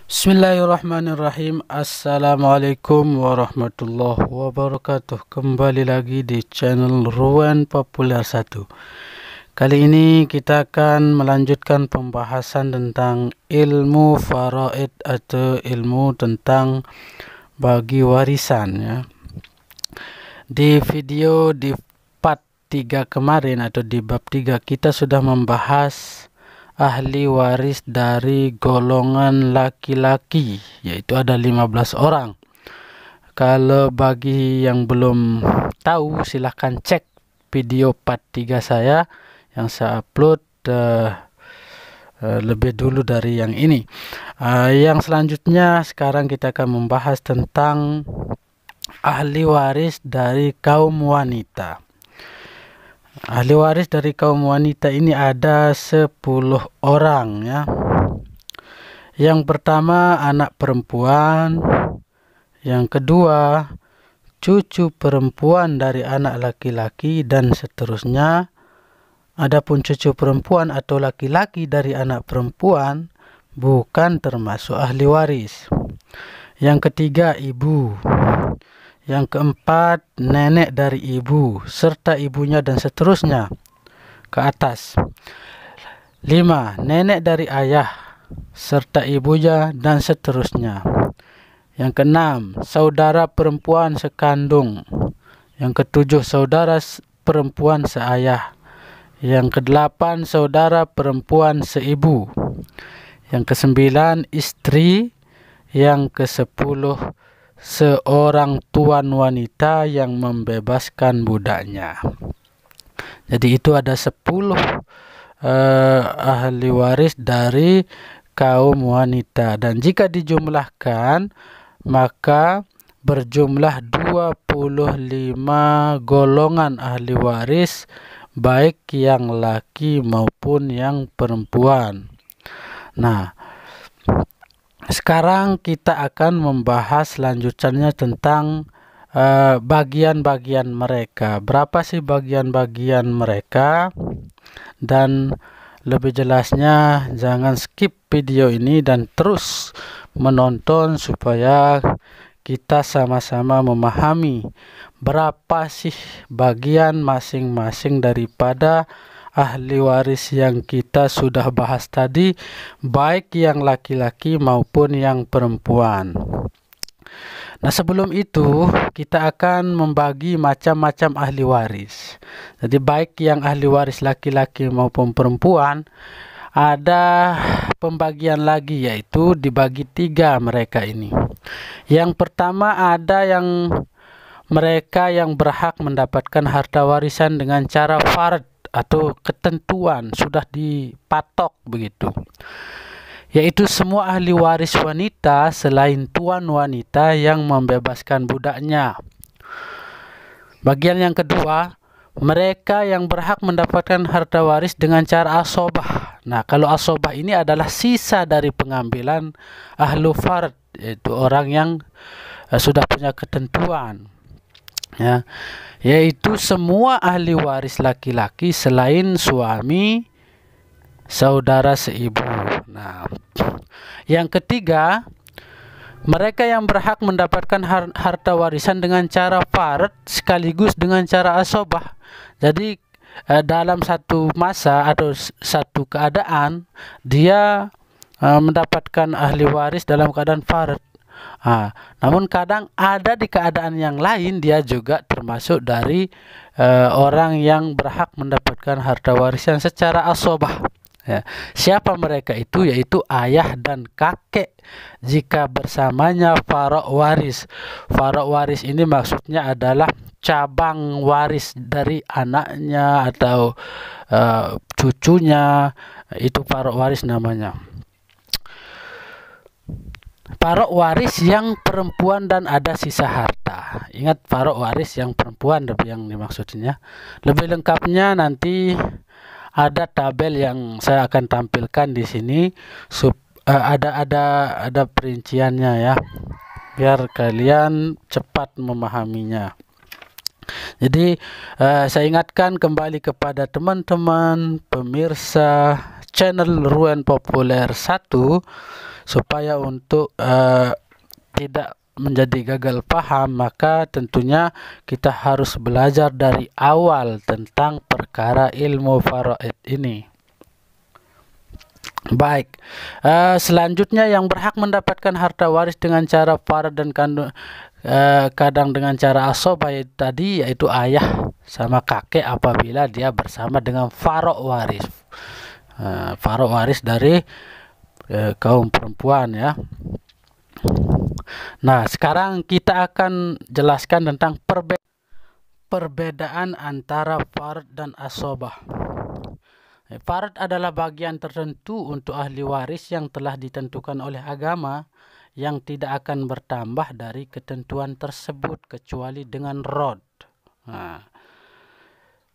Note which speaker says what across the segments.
Speaker 1: Bismillahirrahmanirrahim. Assalamualaikum warahmatullahi wabarakatuh. Kembali lagi di channel Ruwen Populer 1. Kali ini kita akan melanjutkan pembahasan tentang ilmu faraid atau ilmu tentang bagi warisan ya. Di video di part 3 kemarin atau di bab 3 kita sudah membahas ahli waris dari golongan laki-laki, yaitu ada 15 orang. Kalau bagi yang belum tahu, silahkan cek video part 3 saya yang saya upload lebih dulu dari yang ini. Yang selanjutnya sekarang kita akan membahas tentang ahli waris dari kaum wanita. Ahli waris dari kaum wanita ini ada 10 orang ya. Yang pertama anak perempuan, yang kedua cucu perempuan dari anak laki-laki dan seterusnya. Adapun cucu perempuan atau laki-laki dari anak perempuan bukan termasuk ahli waris. Yang ketiga ibu. Yang keempat, nenek dari ibu, serta ibunya dan seterusnya ke atas. 5. Nenek dari ayah, serta ibunya dan seterusnya. Yang keenam, saudara perempuan sekandung. Yang ketujuh, saudara perempuan seayah. Yang kedelapan, saudara perempuan seibu. Yang kesembilan, istri. Yang kesepuluh, seorang tuan wanita yang membebaskan budaknya. Jadi itu ada 10 ahli waris dari kaum wanita, dan jika dijumlahkan maka berjumlah 25 golongan ahli waris, baik yang laki maupun yang perempuan. Nah, sekarang kita akan membahas lanjutannya tentang bagian-bagian mereka. Berapa sih bagian-bagian mereka? Dan lebih jelasnya jangan skip video ini dan terus menonton supaya kita sama-sama memahami berapa sih bagian masing-masing daripada ahli waris yang kita sudah bahas tadi, baik yang laki-laki maupun yang perempuan. Nah, sebelum itu kita akan membagi macam-macam ahli waris. Jadi baik yang ahli waris laki-laki maupun perempuan, ada pembagian lagi, yaitu dibagi 3 mereka ini. Yang pertama ada yang mereka yang berhak mendapatkan harta warisan dengan cara fard atau ketentuan, sudah dipatok begitu, yaitu semua ahli waris wanita selain tuan wanita yang membebaskan budaknya. Bagian yang kedua, mereka yang berhak mendapatkan harta waris dengan cara asobah. Nah, kalau asobah ini adalah sisa dari pengambilan ahlu fard, yaitu orang yang sudah punya ketentuan ya, yaitu semua ahli waris laki-laki selain suami, saudara seibu. Nah, yang ketiga, mereka yang berhak mendapatkan harta warisan dengan cara fard sekaligus dengan cara asobah. Jadi dalam satu masa atau satu keadaan dia mendapatkan ahli waris dalam keadaan fard. Namun kadang ada di keadaan yang lain dia juga termasuk dari orang yang berhak mendapatkan harta warisan secara asobah. Ya. Siapa mereka itu? Yaitu ayah dan kakek jika bersamanya farok waris. Farok waris ini maksudnya adalah cabang waris dari anaknya atau cucunya, itu farok waris namanya. Farok waris yang perempuan dan ada sisa harta. Ingat, farok waris yang perempuan yang dimaksudnya. Lebih lengkapnya nanti ada tabel yang saya akan tampilkan di sini. Ada perinciannya ya, biar kalian cepat memahaminya. Jadi saya ingatkan kembali kepada teman-teman pemirsa channel Ruen Populer 1, supaya untuk tidak menjadi gagal paham, maka tentunya kita harus belajar dari awal tentang perkara ilmu faraid ini. Baik, selanjutnya yang berhak mendapatkan harta waris dengan cara farad dan kadang dengan cara asobah tadi, yaitu ayah sama kakek apabila dia bersama dengan farok waris. Farok waris dari kaum perempuan ya. Nah, sekarang kita akan jelaskan tentang perbedaan antara farad dan asobah. Farad adalah bagian tertentu untuk ahli waris yang telah ditentukan oleh agama, yang tidak akan bertambah dari ketentuan tersebut kecuali dengan rod. Nah,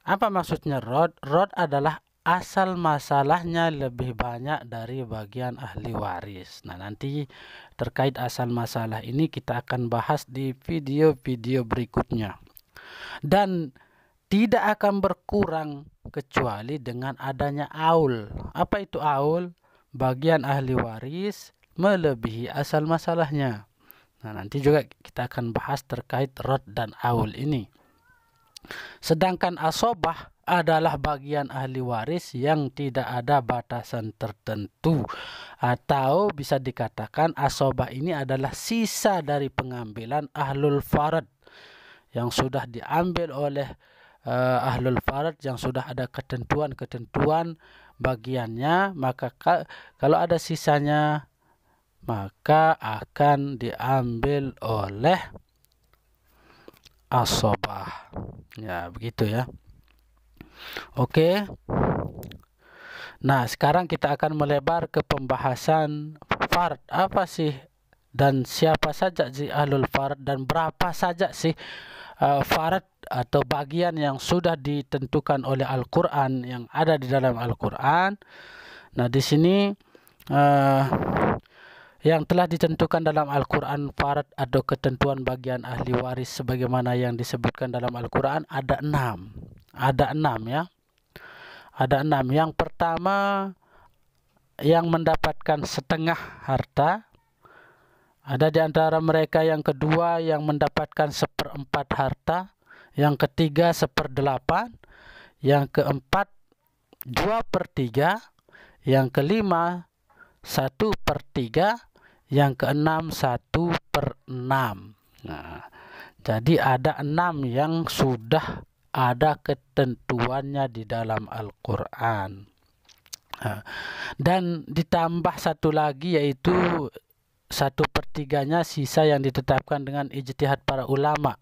Speaker 1: apa maksudnya rod? Rod adalah asal masalahnya lebih banyak dari bagian ahli waris. Nah, nanti terkait asal masalah ini kita akan bahas di video-video berikutnya. Dan tidak akan berkurang kecuali dengan adanya aul. Apa itu aul? Bagian ahli waris melebihi asal masalahnya. Nah, nanti juga kita akan bahas terkait rod dan aul ini. Sedangkan asobah adalah bagian ahli waris yang tidak ada batasan tertentu, atau bisa dikatakan asobah ini adalah sisa dari pengambilan ahlul farad yang sudah diambil oleh ahlul farad, yang sudah ada ketentuan-ketentuan bagiannya, maka kalau ada sisanya maka akan diambil oleh asobah. Ya, begitu ya. Oke. Nah, sekarang kita akan melebar ke pembahasan farad. Apa sih dan siapa saja sih ahlul farad, dan berapa saja sih farad atau bagian yang sudah ditentukan oleh Al-Quran, yang ada di dalam Al-Quran. Nah, di sini yang telah ditentukan dalam Al-Quran farad atau ketentuan bagian ahli waris sebagaimana yang disebutkan dalam Al-Quran ada 6. Ada 6 ya. Ada 6. Yang pertama, yang mendapatkan setengah harta. Ada di antara mereka yang kedua yang mendapatkan 1/4 harta. Yang ketiga 1/8. Yang keempat 2/3. Yang kelima 1/3. Yang keenam 1/6. Nah, jadi ada 6 yang sudah ada ketentuannya di dalam Al-Quran. Dan ditambah satu lagi, yaitu 1/3-nya sisa yang ditetapkan dengan ijtihad para ulama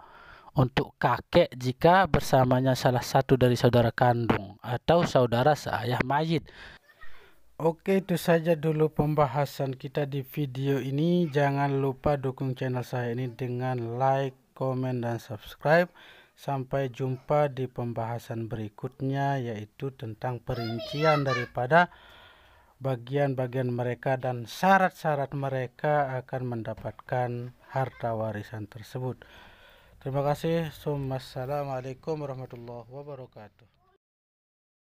Speaker 1: untuk kakek jika bersamanya salah satu dari saudara kandung atau saudara seayah mayit. Oke, itu saja dulu pembahasan kita di video ini. Jangan lupa dukung channel saya ini dengan like, komen, dan subscribe. Sampai jumpa di pembahasan berikutnya, yaitu tentang perincian daripada bagian-bagian mereka dan syarat-syarat mereka akan mendapatkan harta warisan tersebut. Terima kasih. Assalamualaikum warahmatullahi wabarakatuh.